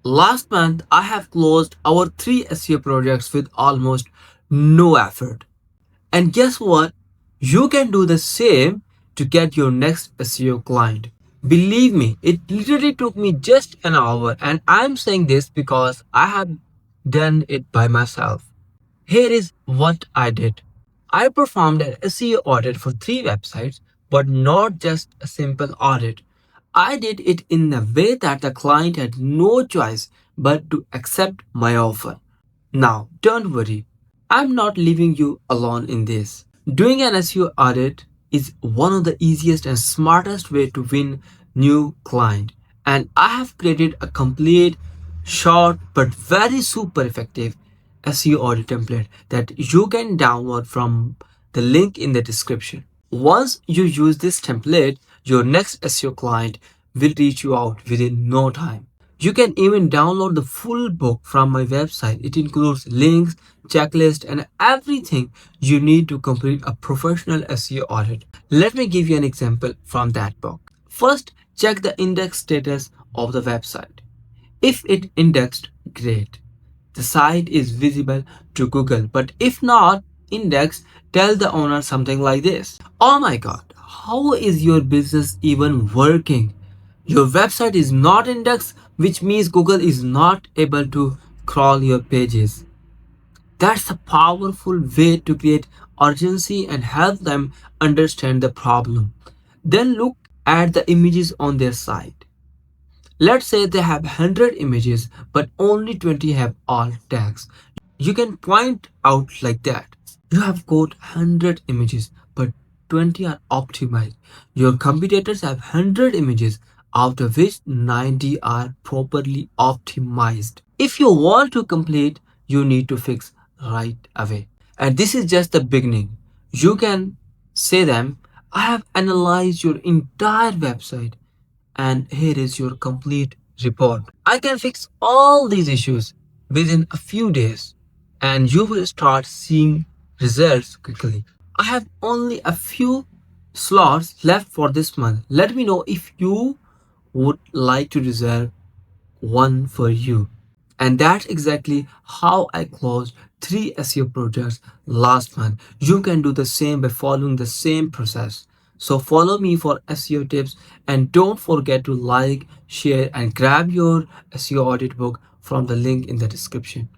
Last month, I have closed our 3 SEO projects with almost no effort. And guess what? You can do the same to get your next SEO client. Believe me, it literally took me just an hour, and I'm saying this because I have done it by myself. Here is what I did. I performed an SEO audit for 3 websites, but not just a simple audit. I did it in a way that the client had no choice but to accept my offer. Now, don't worry, I'm not leaving you alone in this. Doing an SEO audit is one of the easiest and smartest way to win new client, and I have created a complete, short but very super effective SEO audit template that you can download from the link in the description. Once you use this template, your next SEO client will reach you out within no time. You can even download the full book from my website. It includes links, checklist, and everything you need to complete a professional SEO audit. Let me give you an example from that book. First, check the index status of the website. If it indexed, great. The site is visible to Google, but if not indexed, tell the owner something like this. Oh my god, how is your business even working? Your website is not indexed, which means Google is not able to crawl your pages. That's a powerful way to create urgency and help them understand the problem. Then look at the images on their site. Let's say they have 100 images, but only 20 have alt tags. You can point out like that. You have got 100 images, but 20 are optimized. Your competitors have 100 images, out of which 90 are properly optimized. If you want to complete, you need to fix right away. And this is just the beginning. You can say them, I have analyzed your entire website and here is your complete report. I can fix all these issues within a few days and you will start seeing results quickly. I have only a few slots left for this month. Let me know if you would like to reserve one for you. And that's exactly how I closed 3 SEO projects last month. You can do the same by following the same process. So follow me for SEO tips and don't forget to like, share and grab your SEO audit book from the link in the description.